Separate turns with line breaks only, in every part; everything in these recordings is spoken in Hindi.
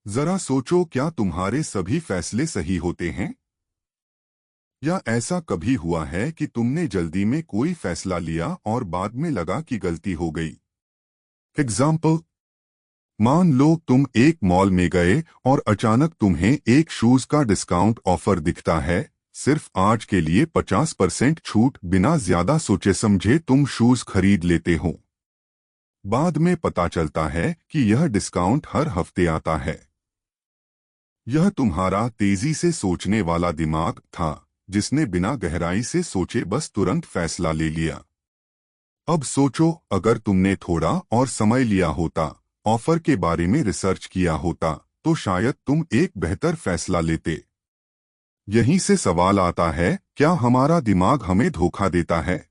जरा सोचो, क्या तुम्हारे सभी फैसले सही होते हैं? या ऐसा कभी हुआ है कि तुमने जल्दी में कोई फैसला लिया और बाद में लगा कि गलती हो गई? एग्जाम्पल, मान लो तुम एक मॉल में गए और अचानक तुम्हें एक शूज का डिस्काउंट ऑफर दिखता है। सिर्फ आज के लिए 50% छूट। बिना ज्यादा सोचे समझे तुम शूज खरीद लेते हो। बाद में पता चलता है कि यह डिस्काउंट हर हफ्ते आता है। यह तुम्हारा तेजी से सोचने वाला दिमाग था, जिसने बिना गहराई से सोचे बस तुरंत फैसला ले लिया। अब सोचो, अगर तुमने थोड़ा और समय लिया होता, ऑफर के बारे में रिसर्च किया होता, तो शायद तुम एक बेहतर फैसला लेते। यहीं से सवाल आता है, क्या हमारा दिमाग हमें धोखा देता है?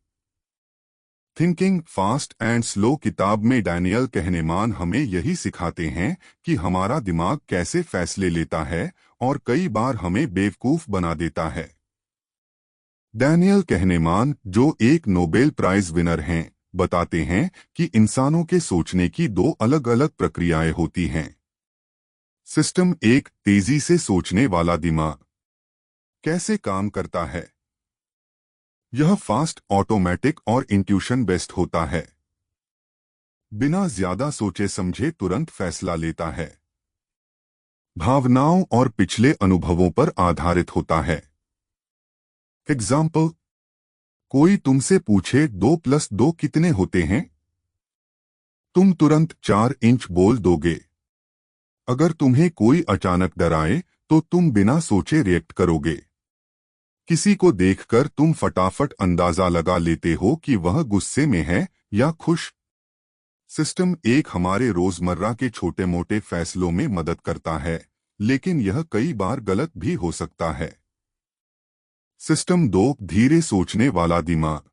थिंकिंग फास्ट एंड स्लो किताब में डैनियल कहनेमान हमें यही सिखाते हैं कि हमारा दिमाग कैसे फैसले लेता है और कई बार हमें बेवकूफ बना देता है। डैनियल कहनेमान, जो एक नोबेल प्राइज विनर हैं, बताते हैं कि इंसानों के सोचने की दो अलग अलग प्रक्रियाएं होती हैं। सिस्टम एक, तेजी से सोचने वाला दिमाग। कैसे काम करता है? यह फास्ट, ऑटोमेटिक और इंट्यूशन बेस्ड होता है। बिना ज्यादा सोचे समझे तुरंत फैसला लेता है। भावनाओं और पिछले अनुभवों पर आधारित होता है। एग्जाम्पल, कोई तुमसे पूछे 2+2 कितने होते हैं? तुम तुरंत 4 इंच बोल दोगे। अगर तुम्हें कोई अचानक डराए, तो तुम बिना सोचे रिएक्ट करोगे। किसी को देखकर तुम फटाफट अंदाजा लगा लेते हो कि वह गुस्से में है या खुश। सिस्टम एक हमारे रोजमर्रा के छोटे मोटे फैसलों में मदद करता है, लेकिन यह कई बार गलत भी हो सकता है। सिस्टम दो, धीरे सोचने वाला दिमाग।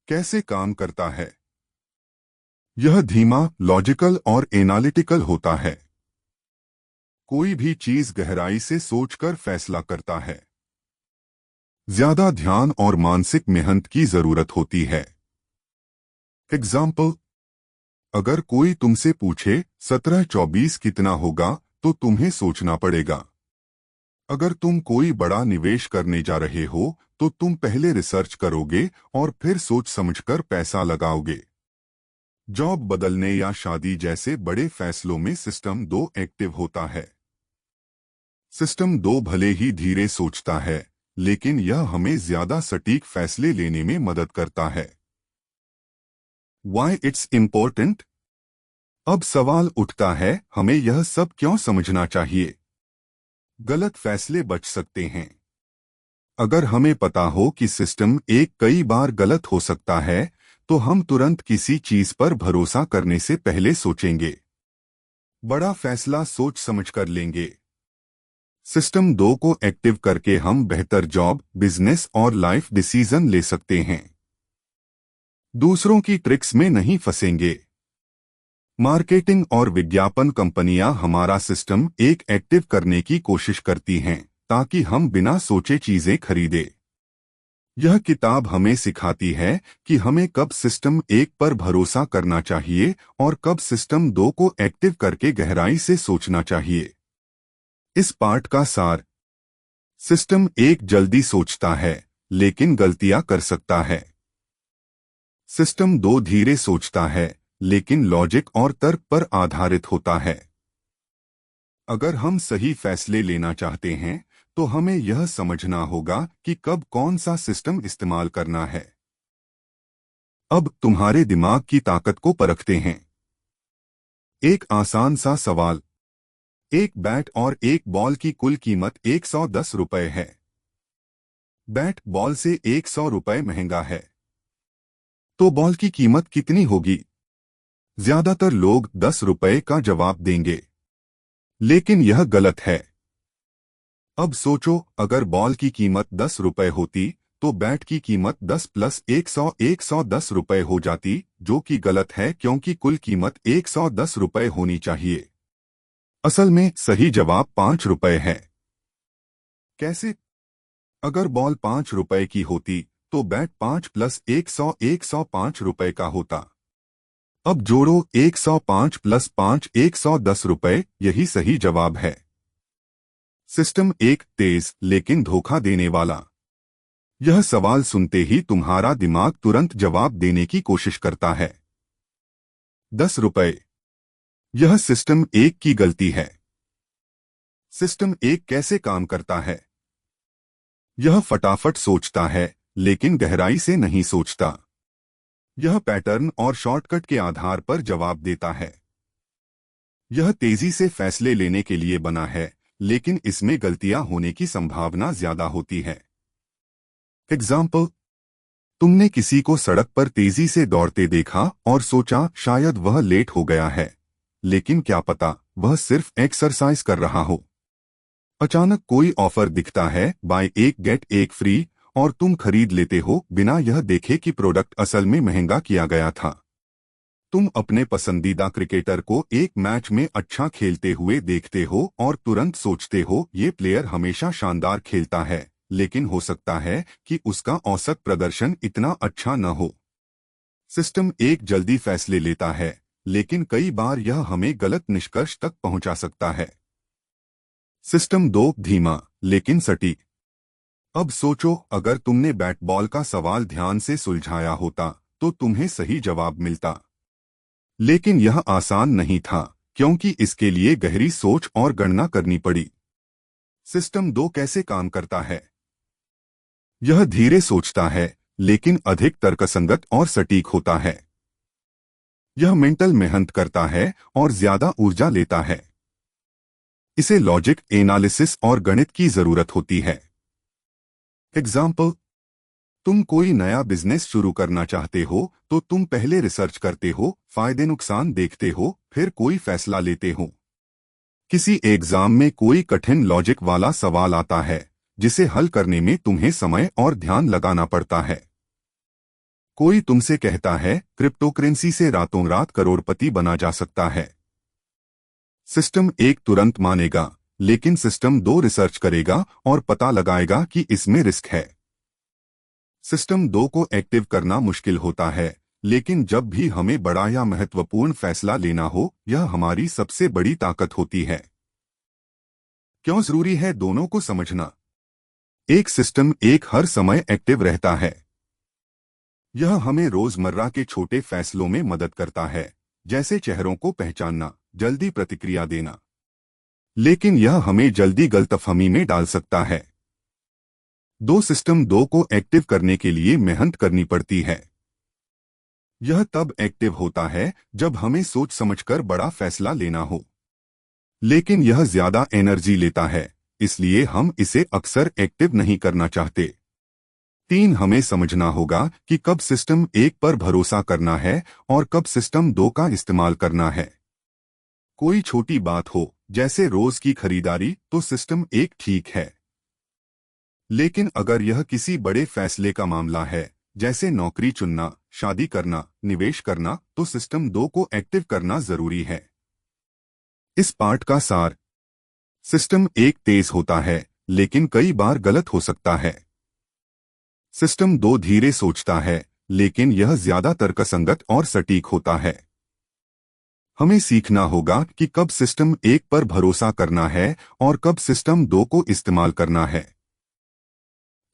कैसे काम करता है? यह धीमा, लॉजिकल और एनालिटिकल होता है। कोई भी चीज गहराई से सोचकर फैसला करता है। ज्यादा ध्यान और मानसिक मेहनत की जरूरत होती है। एग्जाम्पल, अगर कोई तुमसे पूछे 17-24 कितना होगा, तो तुम्हें सोचना पड़ेगा। अगर तुम कोई बड़ा निवेश करने जा रहे हो, तो तुम पहले रिसर्च करोगे और फिर सोच समझकर पैसा लगाओगे। जॉब बदलने या शादी जैसे बड़े फैसलों में सिस्टम दो एक्टिव होता है। सिस्टम दो भले ही धीरे सोचता है, लेकिन यह हमें ज्यादा सटीक फैसले लेने में मदद करता है। Why it's important? अब सवाल उठता है, हमें यह सब क्यों समझना चाहिए? गलत फैसले बच सकते हैं। अगर हमें पता हो कि सिस्टम एक कई बार गलत हो सकता है, तो हम तुरंत किसी चीज पर भरोसा करने से पहले सोचेंगे। बड़ा फैसला सोच समझ कर लेंगे। सिस्टम दो को एक्टिव करके हम बेहतर जॉब, बिजनेस और लाइफ डिसीजन ले सकते हैं। दूसरों की ट्रिक्स में नहीं फंसेंगे। मार्केटिंग और विज्ञापन कंपनियां हमारा सिस्टम एक एक्टिव करने की कोशिश करती हैं, ताकि हम बिना सोचे चीजें खरीदें। यह किताब हमें सिखाती है कि हमें कब सिस्टम एक पर भरोसा करना चाहिए और कब सिस्टम दो को एक्टिव करके गहराई से सोचना चाहिए। इस पाठ का सार: सिस्टम एक जल्दी सोचता है, लेकिन गलतियां कर सकता है। सिस्टम दो धीरे सोचता है, लेकिन लॉजिक और तर्क पर आधारित होता है। अगर हम सही फैसले लेना चाहते हैं, तो हमें यह समझना होगा कि कब कौन सा सिस्टम इस्तेमाल करना है। अब तुम्हारे दिमाग की ताकत को परखते हैं। एक आसान सा सवाल: एक बैट और एक बॉल की कुल कीमत 110 रुपए है। बैट बॉल से 100 रुपए महंगा है, तो बॉल की कीमत कितनी होगी? ज्यादातर लोग 10 रुपए का जवाब देंगे, लेकिन यह गलत है। अब सोचो, अगर बॉल की कीमत 10 रुपए होती, तो बैट की कीमत 10 प्लस 110 रुपए हो जाती, जो कि गलत है क्योंकि कुल कीमत 110 रुपए होनी चाहिए। असल में सही जवाब 5 रुपए है। कैसे? अगर बॉल 5 रुपए की होती, तो बैट 5 प्लस 105 रुपए का होता। अब जोड़ो 105 प्लस 5 110 रुपए, यही सही जवाब है। सिस्टम एक तेज लेकिन धोखा देने वाला। यह सवाल सुनते ही तुम्हारा दिमाग तुरंत जवाब देने की कोशिश करता है। 10 रुपए। यह सिस्टम एक की गलती है। सिस्टम एक कैसे काम करता है? यह फटाफट सोचता है लेकिन गहराई से नहीं सोचता। यह पैटर्न और शॉर्टकट के आधार पर जवाब देता है। यह तेजी से फैसले लेने के लिए बना है, लेकिन इसमें गलतियां होने की संभावना ज्यादा होती है। एग्जाम्पल, तुमने किसी को सड़क पर तेजी से दौड़ते देखा और सोचा शायद वह लेट हो गया है, लेकिन क्या पता वह सिर्फ एक्सरसाइज कर रहा हो। अचानक कोई ऑफर दिखता है, बाय एक गेट एक फ्री, और तुम खरीद लेते हो बिना यह देखे कि प्रोडक्ट असल में महंगा किया गया था। तुम अपने पसंदीदा क्रिकेटर को एक मैच में अच्छा खेलते हुए देखते हो और तुरंत सोचते हो ये प्लेयर हमेशा शानदार खेलता है, लेकिन हो सकता है कि उसका औसत प्रदर्शन इतना अच्छा न हो। सिस्टम एक जल्दी फैसले लेता है, लेकिन कई बार यह हमें गलत निष्कर्ष तक पहुंचा सकता है। सिस्टम दो धीमा लेकिन सटीक। अब सोचो, अगर तुमने बैट बॉल का सवाल ध्यान से सुलझाया होता तो तुम्हें सही जवाब मिलता। लेकिन यह आसान नहीं था, क्योंकि इसके लिए गहरी सोच और गणना करनी पड़ी। सिस्टम दो कैसे काम करता है? यह धीरे सोचता है, लेकिन अधिक तर्कसंगत और सटीक होता है। यह मेंटल मेहनत करता है और ज्यादा ऊर्जा लेता है। इसे लॉजिक, एनालिसिस और गणित की जरूरत होती है। एग्जाम्पल, तुम कोई नया बिजनेस शुरू करना चाहते हो तो तुम पहले रिसर्च करते हो, फायदे नुकसान देखते हो, फिर कोई फैसला लेते हो। किसी एग्जाम में कोई कठिन लॉजिक वाला सवाल आता है, जिसे हल करने में तुम्हें समय और ध्यान लगाना पड़ता है। कोई तुमसे कहता है क्रिप्टोकरेंसी से रातों रात करोड़पति बना जा सकता है। सिस्टम एक तुरंत मानेगा, लेकिन सिस्टम दो रिसर्च करेगा और पता लगाएगा कि इसमें रिस्क है। सिस्टम दो को एक्टिव करना मुश्किल होता है, लेकिन जब भी हमें बड़ा या महत्वपूर्ण फैसला लेना हो, यह हमारी सबसे बड़ी ताकत होती है। क्यों जरूरी है दोनों को समझना? एक सिस्टम एक हर समय एक्टिव रहता है। यह हमें रोजमर्रा के छोटे फैसलों में मदद करता है, जैसे चेहरों को पहचानना, जल्दी प्रतिक्रिया देना। लेकिन यह हमें जल्दी गलतफहमी में डाल सकता है। दो सिस्टम दो को एक्टिव करने के लिए मेहनत करनी पड़ती है। यह तब एक्टिव होता है जब हमें सोच समझकर बड़ा फैसला लेना हो, लेकिन यह ज्यादा एनर्जी लेता है, इसलिए हम इसे अक्सर एक्टिव नहीं करना चाहते। 3, हमें समझना होगा कि कब सिस्टम एक पर भरोसा करना है और कब सिस्टम दो का इस्तेमाल करना है। कोई छोटी बात हो, जैसे रोज की खरीदारी, तो सिस्टम एक ठीक है। लेकिन अगर यह किसी बड़े फैसले का मामला है, जैसे नौकरी चुनना, शादी करना, निवेश करना, तो सिस्टम दो को एक्टिव करना जरूरी है। इस पाठ का सार: सिस्टम एक तेज होता है, लेकिन कई बार गलत हो सकता है। सिस्टम दो धीरे सोचता है, लेकिन यह ज्यादा तर्कसंगत और सटीक होता है। हमें सीखना होगा कि कब सिस्टम एक पर भरोसा करना है और कब सिस्टम दो को इस्तेमाल करना है।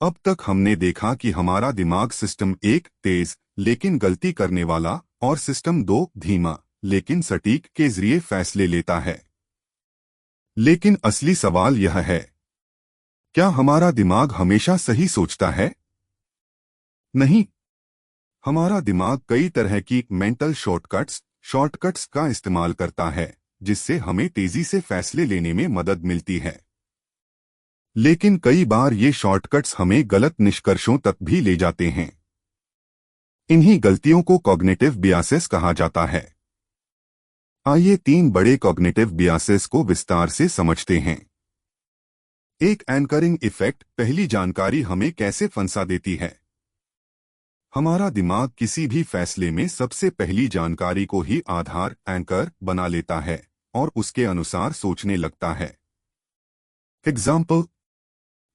अब तक हमने देखा कि हमारा दिमाग सिस्टम एक तेज लेकिन गलती करने वाला और सिस्टम दो धीमा लेकिन सटीक के जरिए फैसले लेता है। लेकिन असली सवाल यह है, क्या हमारा दिमाग हमेशा सही सोचता है? नहीं। हमारा दिमाग कई तरह की मेंटल शॉर्टकट्स का इस्तेमाल करता है, जिससे हमें तेजी से फैसले लेने में मदद मिलती है। लेकिन कई बार ये शॉर्टकट्स हमें गलत निष्कर्षों तक भी ले जाते हैं। इन्हीं गलतियों को कॉग्निटिव बियासेस कहा जाता है। आइए 3 बड़े कॉग्निटिव बियासेस को विस्तार से समझते हैं। एक, एंकरिंग इफेक्ट। पहली जानकारी हमें कैसे फंसा देती है। हमारा दिमाग किसी भी फैसले में सबसे पहली जानकारी को ही आधार, एंकर बना लेता है और उसके अनुसार सोचने लगता है। एग्जाम्पल,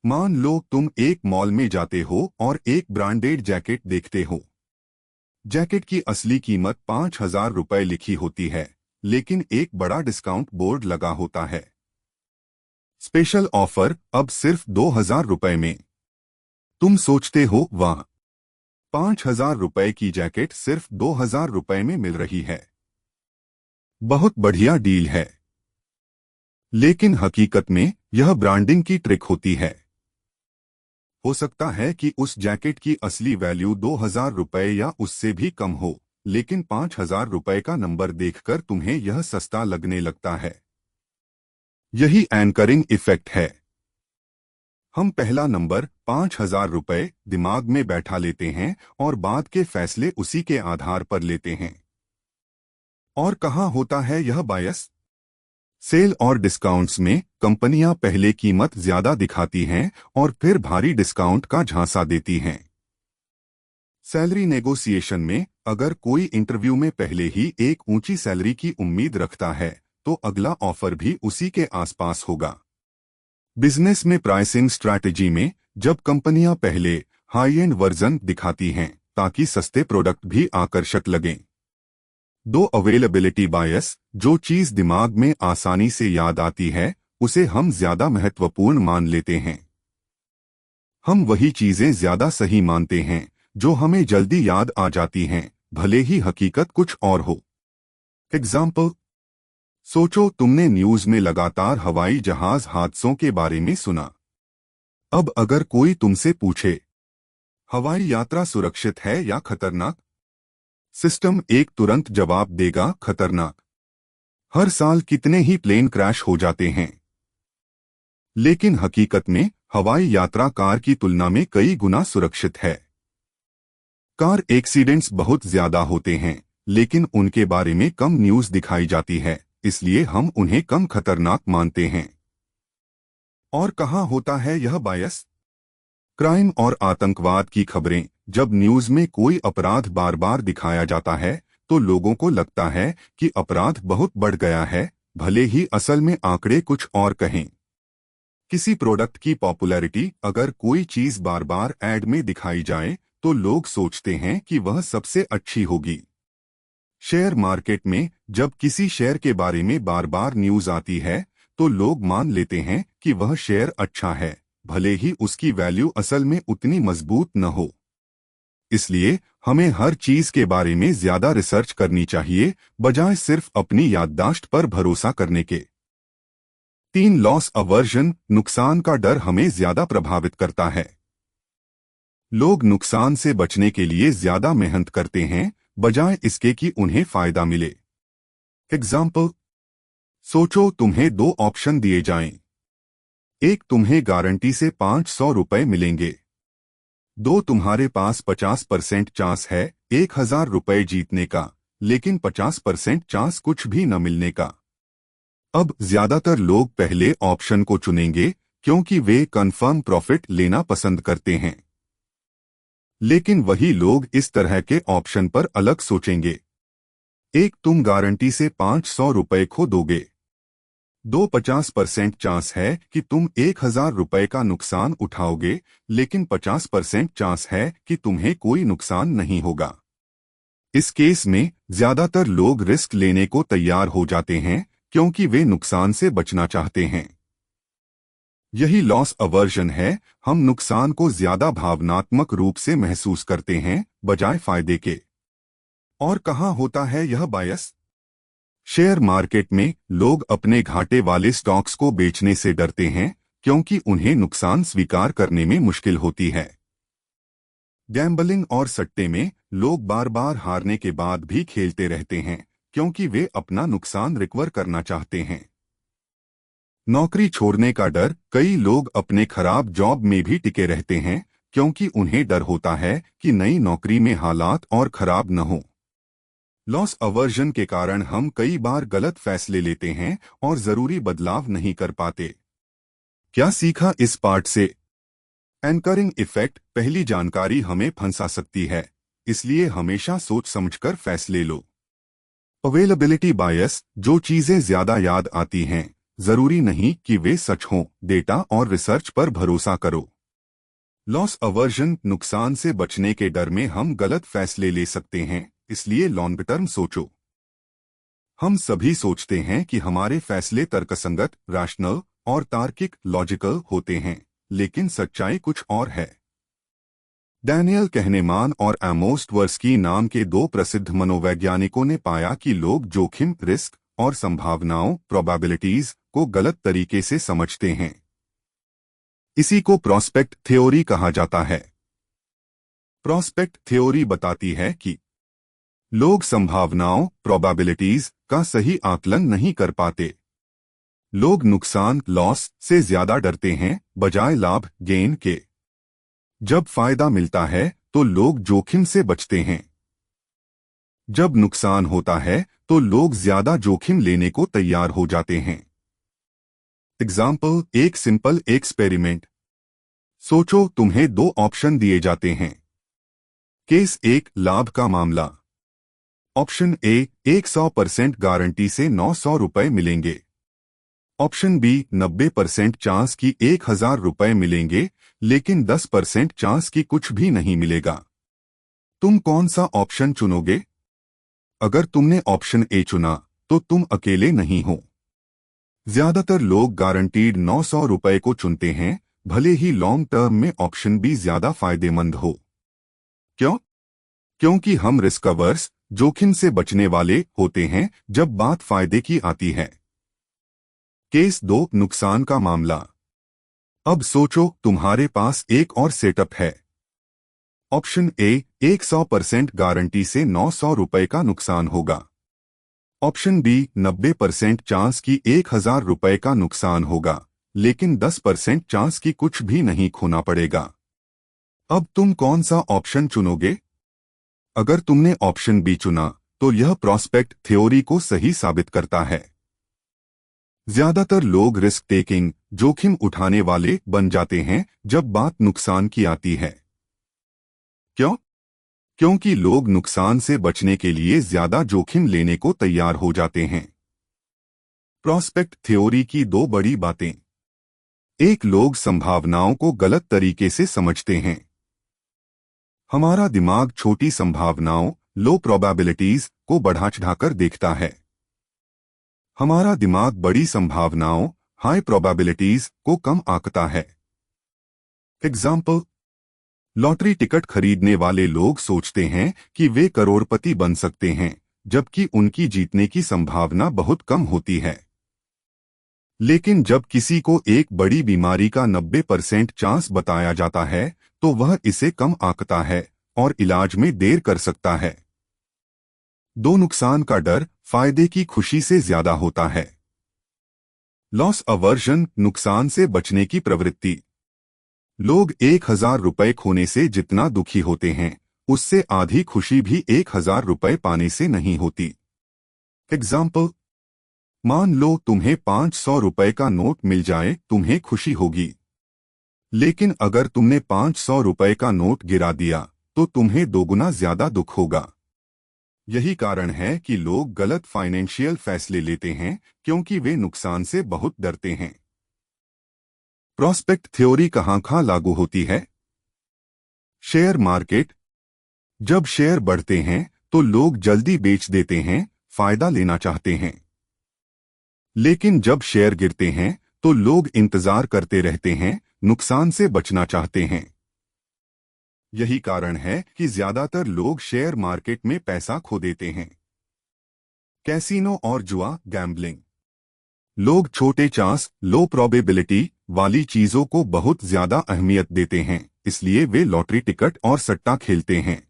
मान लो तुम एक मॉल में जाते हो और एक ब्रांडेड जैकेट देखते हो। जैकेट की असली कीमत 5,000 रुपये लिखी होती है, लेकिन एक बड़ा डिस्काउंट बोर्ड लगा होता है। स्पेशल ऑफर अब सिर्फ 2,000 रुपये में। तुम सोचते हो वाह, 5,000 रुपये की जैकेट सिर्फ 2,000 रुपये में मिल रही है, बहुत बढ़िया डील है। लेकिन हकीकत में यह ब्रांडिंग की ट्रिक होती है। हो सकता है कि उस जैकेट की असली वैल्यू 2,000 रुपये या उससे भी कम हो, लेकिन 5,000 रुपये का नंबर देखकर तुम्हें यह सस्ता लगने लगता है। यही एंकरिंग इफेक्ट है। हम पहला नंबर 5,000 रुपये दिमाग में बैठा लेते हैं और बाद के फैसले उसी के आधार पर लेते हैं। और कहाँ होता है यह बायस? सेल और डिस्काउंट्स में कंपनियां पहले कीमत ज्यादा दिखाती हैं और फिर भारी डिस्काउंट का झांसा देती हैं। सैलरी नेगोशिएशन में अगर कोई इंटरव्यू में पहले ही एक ऊंची सैलरी की उम्मीद रखता है, तो अगला ऑफर भी उसी के आसपास होगा। बिजनेस में प्राइसिंग स्ट्रैटेजी में जब कंपनियां पहले हाई एंड वर्जन दिखाती हैं ताकि सस्ते प्रोडक्ट भी आकर्षक लगें। दो अवेलेबिलिटी बायस, जो चीज दिमाग में आसानी से याद आती है उसे हम ज्यादा महत्वपूर्ण मान लेते हैं। हम वही चीजें ज्यादा सही मानते हैं जो हमें जल्दी याद आ जाती हैं, भले ही हकीकत कुछ और हो। एग्जाम्पल, सोचो तुमने न्यूज में लगातार हवाई जहाज हादसों के बारे में सुना। अब अगर कोई तुमसे पूछे हवाई यात्रा सुरक्षित है या खतरनाक, सिस्टम एक तुरंत जवाब देगा खतरनाक। हर साल कितने ही प्लेन क्रैश हो जाते हैं। लेकिन हकीकत में हवाई यात्रा कार की तुलना में कई गुना सुरक्षित है। कार एक्सीडेंट्स बहुत ज्यादा होते हैं, लेकिन उनके बारे में कम न्यूज दिखाई जाती है, इसलिए हम उन्हें कम खतरनाक मानते हैं। और कहाँ होता है यह बायस? क्राइम और आतंकवाद की खबरें जब न्यूज में कोई अपराध बार बार दिखाया जाता है तो लोगों को लगता है कि अपराध बहुत बढ़ गया है, भले ही असल में आंकड़े कुछ और कहें। किसी प्रोडक्ट की पॉपुलैरिटी अगर कोई चीज बार बार ऐड में दिखाई जाए तो लोग सोचते हैं कि वह सबसे अच्छी होगी। शेयर मार्केट में जब किसी शेयर के बारे में बार बार न्यूज आती है तो लोग मान लेते हैं कि वह शेयर अच्छा है, भले ही उसकी वैल्यू असल में उतनी मजबूत न हो। इसलिए हमें हर चीज के बारे में ज्यादा रिसर्च करनी चाहिए, बजाय सिर्फ अपनी याददाश्त पर भरोसा करने के। 3 लॉस अवर्जन, नुकसान का डर हमें ज्यादा प्रभावित करता है। लोग नुकसान से बचने के लिए ज्यादा मेहनत करते हैं, बजाय इसके कि उन्हें फायदा मिले। एग्जाम्पल, सोचो तुम्हें 2 ऑप्शन दिए जाएं। एक, तुम्हें गारंटी से 500 रुपये मिलेंगे। 2, तुम्हारे पास 50% चांस है 1,000 रुपये जीतने का, लेकिन 50% चांस कुछ भी न मिलने का। अब ज्यादातर लोग पहले ऑप्शन को चुनेंगे क्योंकि वे कंफर्म प्रॉफिट लेना पसंद करते हैं। लेकिन वही लोग इस तरह के ऑप्शन पर अलग सोचेंगे। एक, तुम गारंटी से 500 रुपये खो दोगे। 2, 50% चांस है कि तुम 1,000 रुपये का नुकसान उठाओगे, लेकिन 50% चांस है कि तुम्हें कोई नुकसान नहीं होगा। इस केस में ज्यादातर लोग रिस्क लेने को तैयार हो जाते हैं क्योंकि वे नुकसान से बचना चाहते हैं। यही लॉस अवर्जन है, हम नुकसान को ज्यादा भावनात्मक रूप से महसूस करते हैं बजाय फायदे के। और कहाँ होता है यह बायस? शेयर मार्केट में लोग अपने घाटे वाले स्टॉक्स को बेचने से डरते हैं क्योंकि उन्हें नुकसान स्वीकार करने में मुश्किल होती है। गैम्बलिंग और सट्टे में लोग बार बार हारने के बाद भी खेलते रहते हैं क्योंकि वे अपना नुकसान रिकवर करना चाहते हैं। नौकरी छोड़ने का डर, कई लोग अपने खराब जॉब में भी टिके रहते हैं क्योंकि उन्हें डर होता है कि नई नौकरी में हालात और खराब न हो। लॉस अवर्जन के कारण हम कई बार गलत फैसले लेते हैं और जरूरी बदलाव नहीं कर पाते। क्या सीखा इस पार्ट से? एंकरिंग इफेक्ट, पहली जानकारी हमें फंसा सकती है, इसलिए हमेशा सोच समझकर फैसले लो। अवेलेबिलिटी बायस, जो चीजें ज्यादा याद आती हैं जरूरी नहीं कि वे सच हों, डेटा और रिसर्च पर भरोसा करो। लॉस अवर्जन, नुकसान से बचने के डर में हम गलत फैसले ले सकते हैं, इसलिए लॉन्ग टर्म सोचो। हम सभी सोचते हैं कि हमारे फैसले तर्कसंगत, रैशनल और तार्किक, लॉजिकल होते हैं, लेकिन सच्चाई कुछ और है। डैनियल कहनेमान और एमोस ट्वेर्स्की नाम के दो प्रसिद्ध मनोवैज्ञानिकों ने पाया कि लोग जोखिम, रिस्क और संभावनाओं, प्रोबेबिलिटीज को गलत तरीके से समझते हैं। इसी को प्रॉस्पेक्ट थ्योरी कहा जाता है। प्रॉस्पेक्ट थ्योरी बताती है कि लोग संभावनाओं, प्रोबेबिलिटीज का सही आकलन नहीं कर पाते। लोग नुकसान, लॉस से ज्यादा डरते हैं बजाय लाभ, गेन के। जब फायदा मिलता है तो लोग जोखिम से बचते हैं। जब नुकसान होता है तो लोग ज्यादा जोखिम लेने को तैयार हो जाते हैं। एग्जाम्पल, एक सिंपल एक्सपेरिमेंट। सोचो तुम्हें दो ऑप्शन दिए जाते हैं। केस 1, लाभ का मामला। ऑप्शन ए, 100% गारंटी से 900 रुपए मिलेंगे। ऑप्शन बी, 90% चांस की 1000 रुपए मिलेंगे, लेकिन 10% चांस की कुछ भी नहीं मिलेगा। तुम कौन सा ऑप्शन चुनोगे? अगर तुमने ऑप्शन ए चुना तो तुम अकेले नहीं हो। ज्यादातर लोग गारंटीड 900 रुपए को चुनते हैं, भले ही लॉन्ग टर्म में ऑप्शन बी ज्यादा फायदेमंद हो। क्यों? क्योंकि हम रिस्क अवर्स, जोखिम से बचने वाले होते हैं जब बात फायदे की आती है। केस 2, नुकसान का मामला। अब सोचो तुम्हारे पास एक और सेटअप है। ऑप्शन ए, 100% गारंटी से 900 रुपए का नुकसान होगा। ऑप्शन बी, 90% चांस की 1000 रुपए का नुकसान होगा, लेकिन 10% चांस की कुछ भी नहीं खोना पड़ेगा। अब तुम कौन सा ऑप्शन चुनोगे? अगर तुमने ऑप्शन बी चुना तो यह प्रॉस्पेक्ट थ्योरी को सही साबित करता है। ज्यादातर लोग रिस्क टेकिंग, जोखिम उठाने वाले बन जाते हैं जब बात नुकसान की आती है। क्यों? क्योंकि लोग नुकसान से बचने के लिए ज्यादा जोखिम लेने को तैयार हो जाते हैं। प्रॉस्पेक्ट थ्योरी की दो बड़ी बातें। एक, लोग संभावनाओं को गलत तरीके से समझते हैं। हमारा दिमाग छोटी संभावनाओं, लो प्रोबेबिलिटीज को बढ़ा चढ़ाकर देखता है। हमारा दिमाग बड़ी संभावनाओं, हाई प्रोबेबिलिटीज को कम आंकता है। एग्जाम्पल, लॉटरी टिकट खरीदने वाले लोग सोचते हैं कि वे करोड़पति बन सकते हैं, जबकि उनकी जीतने की संभावना बहुत कम होती है। लेकिन जब किसी को एक बड़ी बीमारी का 90% चांस बताया जाता है तो वह इसे कम आंकता है और इलाज में देर कर सकता है। दो, नुकसान का डर फायदे की खुशी से ज्यादा होता है। लॉस अवर्जन, नुकसान से बचने की प्रवृत्ति। लोग 1000 रुपए खोने से जितना दुखी होते हैं, उससे आधी खुशी भी 1000 रुपए पाने से नहीं होती। एग्जाम्पल, मान लो तुम्हें 500 रुपए का नोट मिल जाए, तुम्हें खुशी होगी। लेकिन अगर तुमने 500 रुपए का नोट गिरा दिया तो तुम्हें दोगुना ज्यादा दुख होगा। यही कारण है कि लोग गलत फाइनेंशियल फैसले लेते हैं, क्योंकि वे नुकसान से बहुत डरते हैं। प्रॉस्पेक्ट थ्योरी कहाँ लागू होती है? Share market. जब शेयर बढ़ते हैं तो लोग जल्दी बेच देते हैं, फायदा लेना चाहते हैं। लेकिन जब शेयर गिरते हैं तो लोग इंतजार करते रहते हैं, नुकसान से बचना चाहते हैं। यही कारण है कि ज्यादातर लोग शेयर मार्केट में पैसा खो देते हैं। कैसीनो और जुआ, गैम्बलिंग। लोग छोटे चांस, लो प्रोबेबिलिटी वाली चीजों को बहुत ज्यादा अहमियत देते हैं, इसलिए वे लॉटरी टिकट और सट्टा खेलते हैं।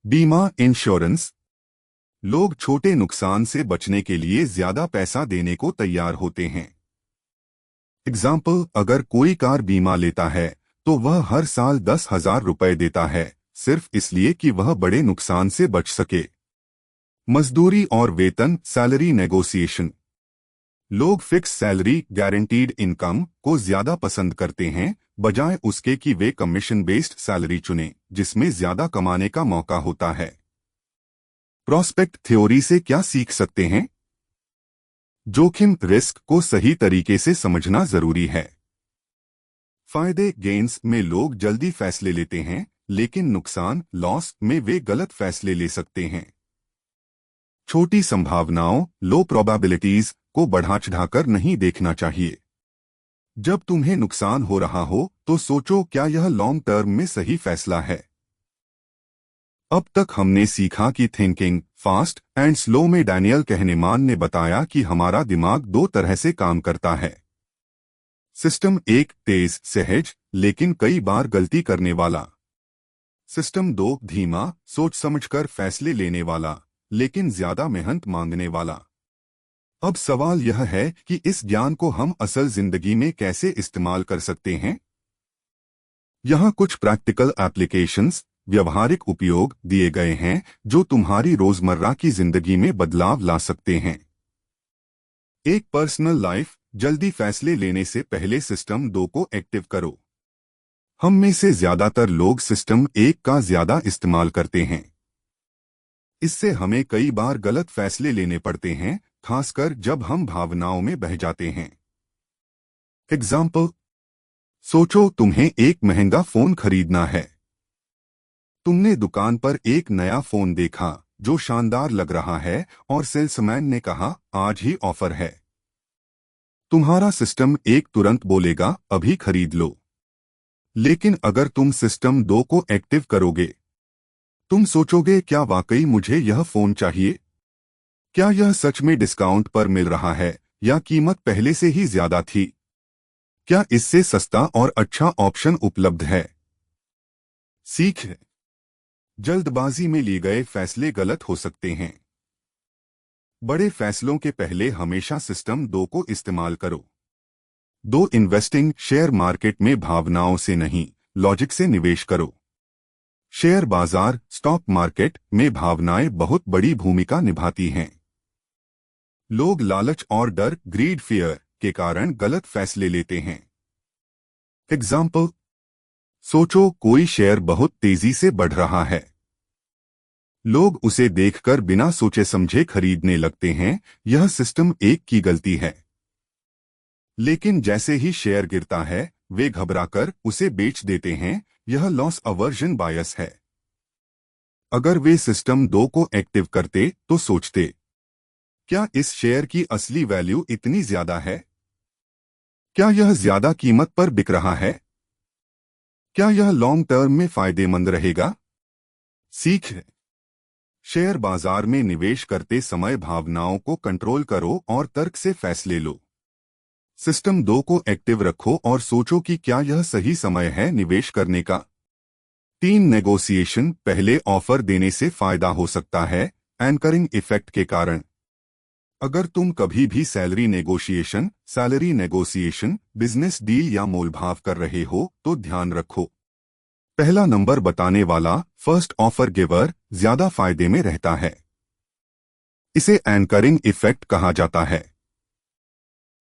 बीमा, इंश्योरेंस। लोग छोटे नुकसान से बचने के लिए ज्यादा पैसा देने को तैयार होते हैं। एग्जाम्पल, अगर कोई कार बीमा लेता है तो वह हर साल 10,000 रुपए देता है, सिर्फ इसलिए कि वह बड़े नुकसान से बच सके। मजदूरी और वेतन, सैलरी नेगोशिएशन। लोग फिक्स सैलरी, गारंटीड इनकम को ज्यादा पसंद करते हैं, बजाय उसके कि वे कमीशन बेस्ड सैलरी चुनें, जिसमें ज्यादा कमाने का मौका होता है। प्रॉस्पेक्ट थ्योरी से क्या सीख सकते हैं? जोखिम, रिस्क को सही तरीके से समझना जरूरी है। फायदे गेन्स में लोग जल्दी फैसले लेते हैं, लेकिन नुकसान लॉस में वे गलत फैसले ले सकते हैं। छोटी संभावनाओं लो प्रोबेबिलिटीज को बढ़ा चढ़ाकर नहीं देखना चाहिए। जब तुम्हें नुकसान हो रहा हो तो सोचो क्या यह लॉन्ग टर्म में सही फैसला है। अब तक हमने सीखा कि थिंकिंग फास्ट एंड स्लो में डैनियल कहनेमान ने बताया कि हमारा दिमाग दो तरह से काम करता है। सिस्टम एक तेज सहज लेकिन कई बार गलती करने वाला। सिस्टम दो धीमा सोच समझकर फैसले लेने वाला लेकिन ज्यादा मेहनत मांगने वाला। अब सवाल यह है कि इस ज्ञान को हम असल जिंदगी में कैसे इस्तेमाल कर सकते हैं। यहाँ कुछ प्रैक्टिकल एप्लीकेशंस व्यवहारिक उपयोग दिए गए हैं जो तुम्हारी रोजमर्रा की जिंदगी में बदलाव ला सकते हैं। एक पर्सनल लाइफ जल्दी फैसले लेने से पहले सिस्टम 2 को एक्टिव करो। हम में से ज्यादातर लोग सिस्टम 1 का ज्यादा इस्तेमाल करते हैं। इससे हमें कई बार गलत फैसले लेने पड़ते हैं, खासकर जब हम भावनाओं में बह जाते हैं। एग्जाम्पल, सोचो तुम्हें एक महंगा फोन खरीदना है। तुमने दुकान पर एक नया फोन देखा जो शानदार लग रहा है और सेल्समैन ने कहा आज ही ऑफर है। तुम्हारा सिस्टम 1 तुरंत बोलेगा अभी खरीद लो। लेकिन अगर तुम सिस्टम 2 को एक्टिव करोगे, तुम सोचोगे क्या वाकई मुझे यह फोन चाहिए? क्या यह सच में डिस्काउंट पर मिल रहा है या कीमत पहले से ही ज्यादा थी? क्या इससे सस्ता और अच्छा ऑप्शन उपलब्ध है? सीख, जल्दबाजी में लिए गए फैसले गलत हो सकते हैं। बड़े फैसलों के पहले हमेशा सिस्टम 2 को इस्तेमाल करो। 2 इन्वेस्टिंग शेयर मार्केट में भावनाओं से नहीं, लॉजिक से निवेश करो। शेयर बाजार स्टॉक मार्केट में भावनाएं बहुत बड़ी भूमिका निभाती हैं। लोग लालच और डर ग्रीड फियर के कारण गलत फैसले लेते हैं। एग्जाम्पल, सोचो कोई शेयर बहुत तेजी से बढ़ रहा है। लोग उसे देखकर बिना सोचे समझे खरीदने लगते हैं। यह सिस्टम 1 की गलती है। लेकिन जैसे ही शेयर गिरता है वे घबराकर उसे बेच देते हैं। यह लॉस अवर्जन बायस है। अगर वे सिस्टम 2 को एक्टिव करते तो सोचते, क्या इस शेयर की असली वैल्यू इतनी ज्यादा है? क्या यह ज्यादा कीमत पर बिक रहा है? क्या यह लॉन्ग टर्म में फायदेमंद रहेगा? सीख, शेयर बाजार में निवेश करते समय भावनाओं को कंट्रोल करो और तर्क से फैसले लो। सिस्टम 2 को एक्टिव रखो और सोचो कि क्या यह सही समय है निवेश करने का। 3 नेगोशिएशन पहले ऑफर देने से फायदा हो सकता है एंकरिंग इफेक्ट के कारण। अगर तुम कभी भी सैलरी नेगोशिएशन, बिजनेस डील या मोलभाव कर रहे हो तो ध्यान रखो, पहला नंबर बताने वाला फर्स्ट ऑफर गिवर ज्यादा फायदे में रहता है। इसे एंकरिंग इफेक्ट कहा जाता है।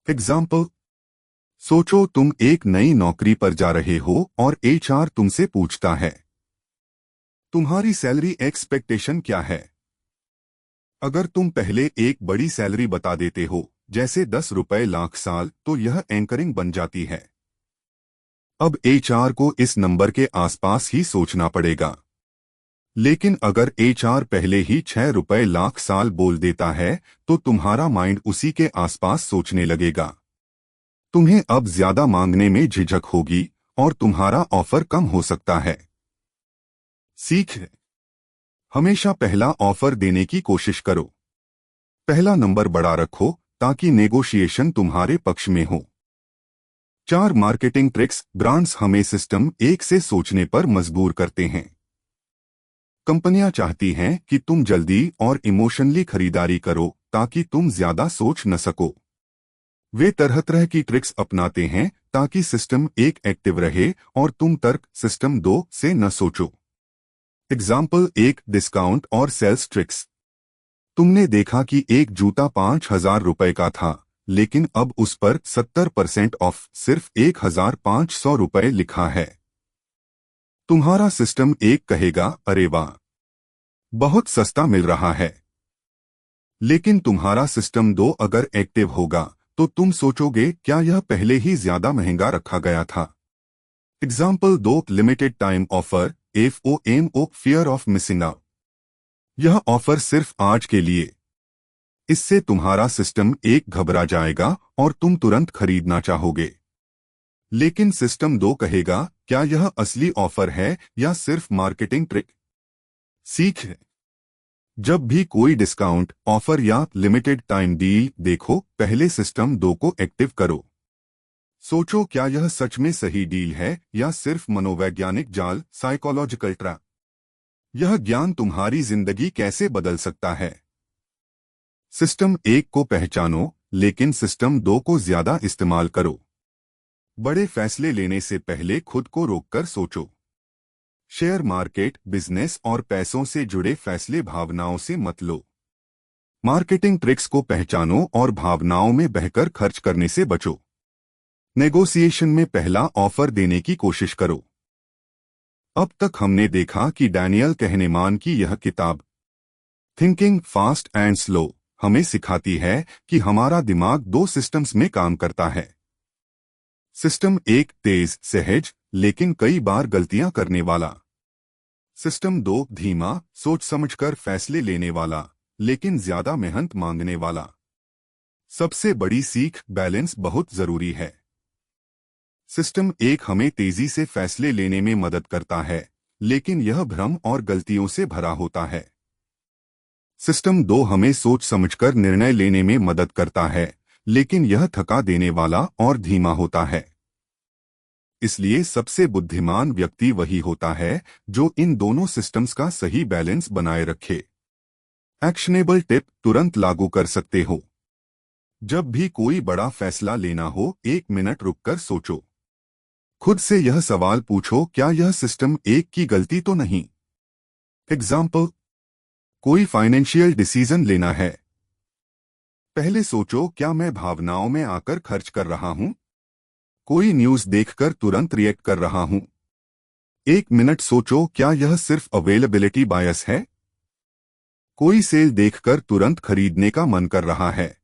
एग्जाम्पल, सोचो तुम एक नई नौकरी पर जा रहे हो और एचआर तुमसे पूछता है तुम्हारी सैलरी एक्सपेक्टेशन क्या है। अगर तुम पहले एक बड़ी सैलरी बता देते हो जैसे 10 रुपए लाख साल तो यह एंकरिंग बन जाती है। अब एचआर को इस नंबर के आसपास ही सोचना पड़ेगा। लेकिन अगर एचआर पहले ही 6 रुपए लाख साल बोल देता है तो तुम्हारा माइंड उसी के आसपास सोचने लगेगा। तुम्हें अब ज्यादा मांगने में झिझक होगी और तुम्हारा ऑफर कम हो सकता है। सीख, हमेशा पहला ऑफर देने की कोशिश करो। पहला नंबर बड़ा रखो ताकि नेगोशिएशन तुम्हारे पक्ष में हो। 4 मार्केटिंग ट्रिक्स ब्रांड्स हमें सिस्टम 1 से सोचने पर मजबूर करते हैं। कंपनियां चाहती हैं कि तुम जल्दी और इमोशनली खरीदारी करो ताकि तुम ज्यादा सोच न सको। वे तरह तरह की ट्रिक्स अपनाते हैं ताकि सिस्टम 1 एक्टिव रहे और तुम तर्क सिस्टम 2 से न सोचो। एग्जाम्पल 1 डिस्काउंट और सेल्स ट्रिक्स। तुमने देखा कि एक जूता 5,000 रुपए का था लेकिन अब उस पर 70% ऑफ सिर्फ 1,500 रुपए लिखा है। तुम्हारा सिस्टम 1 कहेगा अरे वाह, बहुत सस्ता मिल रहा है। लेकिन तुम्हारा सिस्टम 2 अगर एक्टिव होगा तो तुम सोचोगे क्या यह पहले ही ज्यादा महंगा रखा गया था। एग्जाम्पल दो, limited time offer, FOMO, fear of missing out. यह ऑफर सिर्फ आज के लिए। इससे तुम्हारा सिस्टम एक घबरा जाएगा और तुम तुरंत खरीदना चाहोगे। लेकिन सिस्टम दो कहेगा, क्या यह असली ऑफर है या सिर्फ मार्केटिंग ट्रिक? सीख, जब भी कोई डिस्काउंट ऑफर या लिमिटेड टाइम डील देखो, पहले सिस्टम दो को एक्टिव करो। सोचो, क्या यह सच में सही डील है या सिर्फ मनोवैज्ञानिक जाल, साइकोलॉजिकल ट्रैप? यह ज्ञान तुम्हारी जिंदगी कैसे बदल सकता है। सिस्टम एक को पहचानो, लेकिन सिस्टम दो को ज्यादा इस्तेमाल करो। बड़े फैसले लेने से पहले खुद को रोककर सोचो। शेयर मार्केट, बिजनेस और पैसों से जुड़े फैसले भावनाओं से मत लो। मार्केटिंग ट्रिक्स को पहचानो और भावनाओं में बहकर खर्च करने से बचो। नेगोशिएशन में पहला ऑफर देने की कोशिश करो। अब तक हमने देखा कि डैनियल कहनेमान की यह किताब थिंकिंग फास्ट एंड स्लो हमें सिखाती है कि हमारा दिमाग दो सिस्टम्स में काम करता है। सिस्टम एक, तेज, सहज, लेकिन कई बार गलतियां करने वाला। सिस्टम दो, धीमा, सोच समझकर फैसले लेने वाला, लेकिन ज्यादा मेहनत मांगने वाला। सबसे बड़ी सीख, बैलेंस बहुत जरूरी है। सिस्टम एक हमें तेजी से फैसले लेने में मदद करता है, लेकिन यह भ्रम और गलतियों से भरा होता है। सिस्टम दो हमें सोच समझकर निर्णय लेने में मदद करता है, लेकिन यह थका देने वाला और धीमा होता है। इसलिए सबसे बुद्धिमान व्यक्ति वही होता है जो इन दोनों सिस्टम्स का सही बैलेंस बनाए रखे। एक्शनेबल टिप तुरंत लागू कर सकते हो। जब भी कोई बड़ा फैसला लेना हो, 1 मिनट रुककर सोचो। खुद से यह सवाल पूछो, क्या यह सिस्टम एक की गलती तो नहीं? एग्जाम्पल, कोई फाइनेंशियल डिसीजन लेना है। पहले सोचो, क्या मैं भावनाओं में आकर खर्च कर रहा हूं? कोई न्यूज़ देखकर तुरंत रिएक्ट कर रहा हूं? 1 मिनट सोचो, क्या यह सिर्फ अवेलेबिलिटी बायस है? कोई सेल देखकर तुरंत खरीदने का मन कर रहा है?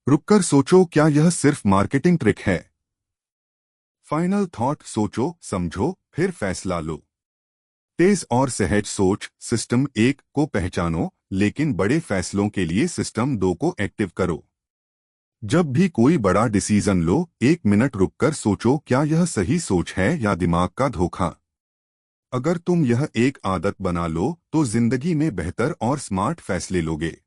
रुककर सोचो, क्या यह सिर्फ मार्केटिंग ट्रिक है? फाइनल थॉट, सोचो, समझो, फिर फैसला लो। तेज और सहज सोच, सिस्टम एक को पहचानो, लेकिन बड़े फैसलों के लिए सिस्टम दो को एक्टिव करो। जब भी कोई बड़ा डिसीजन लो, 1 मिनट रुककर सोचो, क्या यह सही सोच है या दिमाग का धोखा? अगर तुम यह एक आदत बना लो, तो जिंदगी में बेहतर और स्मार्ट फैसले लोगे।